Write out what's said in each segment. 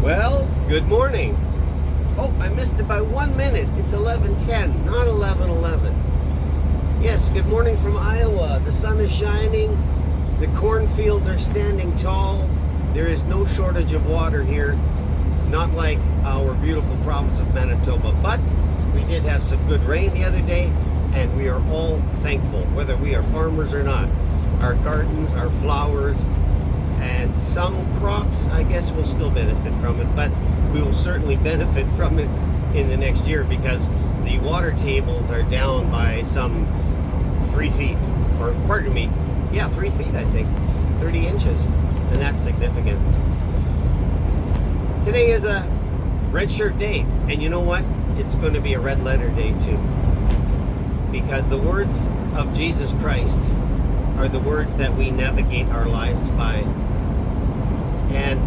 Well, good morning. Oh, I missed it by 1 minute. It's 11:10, not 11:11. Yes, good morning from Iowa. The sun is shining. The cornfields are standing tall. There is no shortage of water here, not like our beautiful province of Manitoba. But we did have some good rain the other day, and we are all thankful, whether we are farmers or not. Our gardens, our flowers, and some crops, I guess, will still benefit from it, but we will certainly benefit from it in the next year because the water tables are down by some 3 feet, or pardon me, 3 feet, I think, 30 inches, and that's significant. Today is a red shirt day, and you know what? It's going to be a red letter day too, because the words of Jesus Christ are the words that we navigate our lives by. And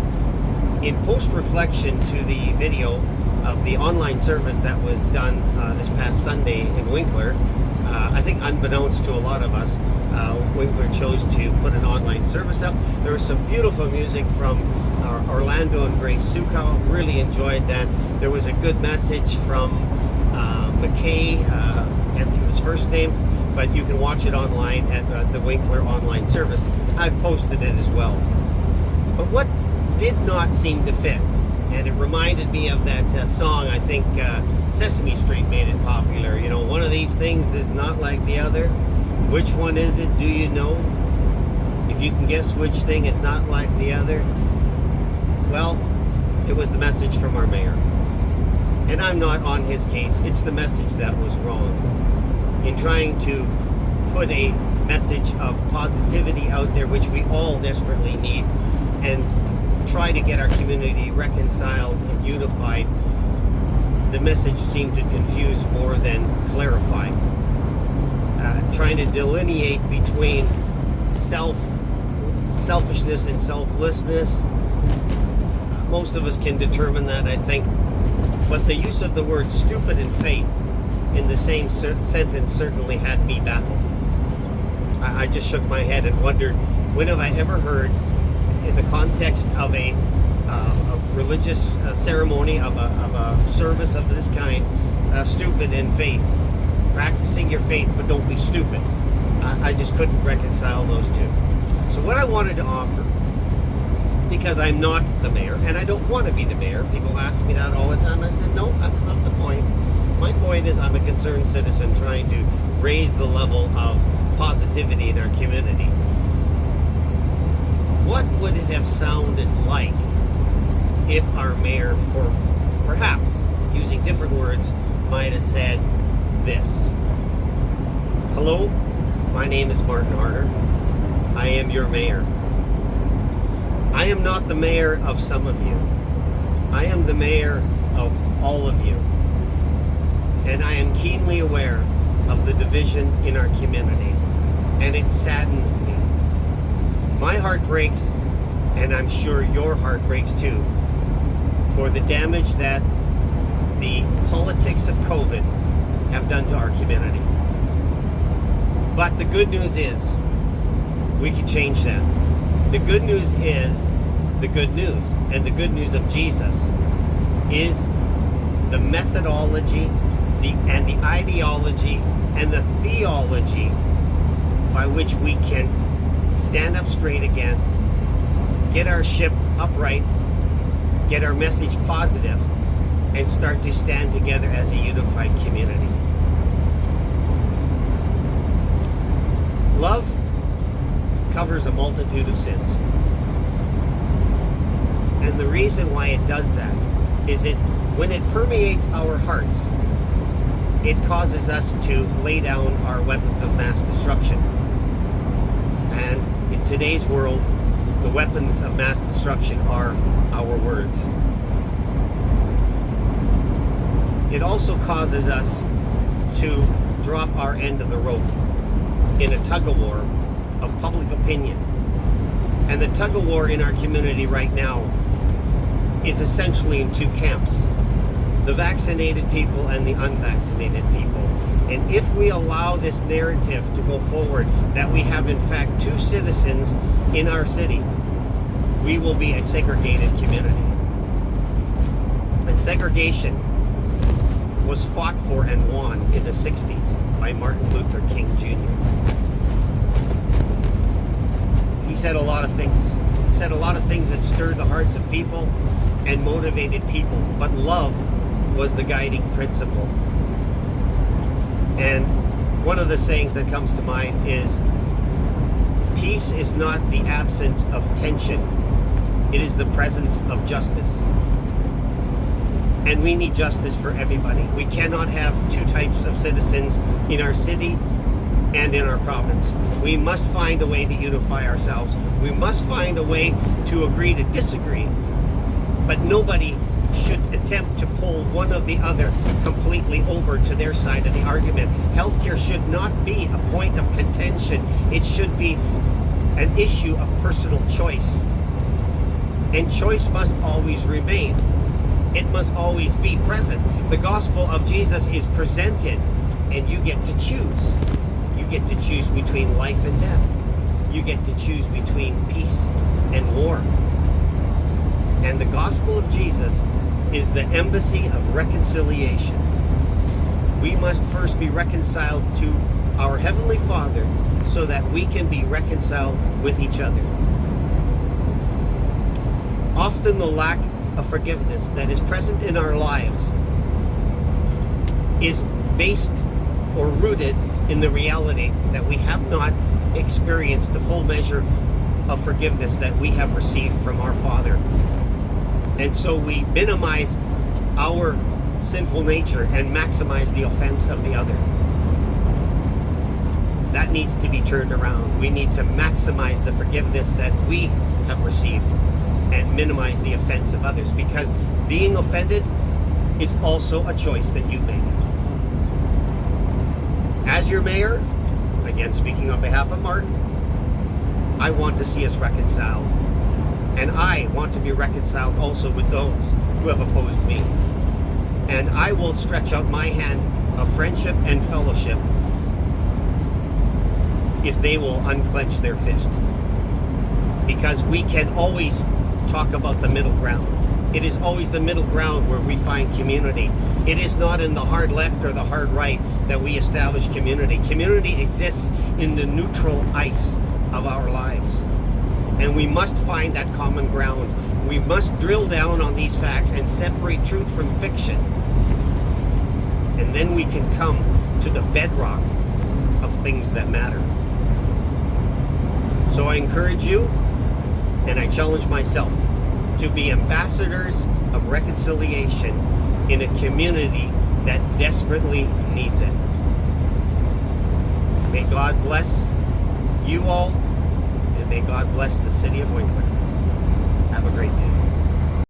in post-reflection to the video of the online service that was done this past Sunday in Winkler, I think unbeknownst to a lot of us, Winkler chose to put an online service up. There was some beautiful music from Orlando and Grace Sukow. Really enjoyed that. There was a good message from McKay, can't think of his first name, but you can watch it online at the Winkler online service. I've posted it as well. But what did not seem to fit, and it reminded me of that song, I think Sesame Street made it popular. You know, one of these things is not like the other. Which one is it, do you know? If you can guess which thing is not like the other, well, it was the message from our mayor. And I'm not on his case. It's the message that was wrong. In trying to put a message of positivity out there, which we all desperately need, and try to get our community reconciled and unified, the message seemed to confuse more than clarify. Trying to delineate between selfishness and selflessness. Most of us can determine that, I think. But the use of the word stupid and faith in the same sentence certainly had me baffled. I just shook my head and wondered, when have I ever heard, in the context of a religious ceremony, of a service of this kind, stupid and faith? Practicing your faith, but don't be stupid. I just couldn't reconcile those two. So what I wanted to offer, because I'm not the mayor, and I don't want to be the mayor. People ask me that all the time. I said, no, that's not the point. My point is I'm a concerned citizen trying to raise the level of positivity in our community. What would it have sounded like if our mayor, for perhaps using different words, might have said this? Hello, my name is Martin Harder. I am your mayor. I am not the mayor of some of you. I am the mayor of all of you. And I am keenly aware of the division in our community. And it saddens me. My heart breaks, and I'm sure your heart breaks too, for the damage that the politics of COVID have done to our community. But the good news is we can change that. The good news is the good news, and the good news of Jesus is the methodology, the ideology, and the theology by which we can stand up straight again, get our ship upright, get our message positive, and start to stand together as a unified community. Love covers a multitude of sins. And the reason why it does that is when it permeates our hearts, it causes us to lay down our weapons of mass destruction. And in today's world, the weapons of mass destruction are our words. It also causes us to drop our end of the rope in a tug-of-war of public opinion. And the tug-of-war in our community right now is essentially in two camps: the vaccinated people and the unvaccinated people. And if we allow this narrative to go forward, that we have in fact two citizens in our city, we will be a segregated community. And segregation was fought for and won in the 60s by Martin Luther King Jr. He said a lot of things. He said a lot of things that stirred the hearts of people and motivated people, but love was the guiding principle. And one of the sayings that comes to mind is, peace is not the absence of tension, it is the presence of justice. And we need justice for everybody. We cannot have two types of citizens in our city and in our province. We must find a way to unify ourselves. We must find a way to agree to disagree. But nobody should attempt to pull one of the other completely over to their side of the argument. Healthcare should not be a point of contention. It should be an issue of personal choice. And choice must always remain. It must always be present. The gospel of Jesus is presented, and you get to choose. You get to choose between life and death. You get to choose between peace and war. And the gospel of Jesus is the embassy of reconciliation. We must first be reconciled to our Heavenly Father so that we can be reconciled with each other. Often the lack of forgiveness that is present in our lives is based or rooted in the reality that we have not experienced the full measure of forgiveness that we have received from our Father. And so we minimize our sinful nature and maximize the offense of the other. That needs to be turned around. We need to maximize the forgiveness that we have received and minimize the offense of others, because being offended is also a choice that you make. As your mayor, again speaking on behalf of Martin, I want to see us reconciled. And I want to be reconciled also with those who have opposed me. And I will stretch out my hand of friendship and fellowship if they will unclench their fist. Because we can always talk about the middle ground. It is always the middle ground where we find community. It is not in the hard left or the hard right that we establish community. Community exists in the neutral ice of our lives. And we must find that common ground. We must drill down on these facts and separate truth from fiction. And then we can come to the bedrock of things that matter. So I encourage you, and I challenge myself, to be ambassadors of reconciliation in a community that desperately needs it. May God bless you all, and may God bless the city of Winkler. Have a great day.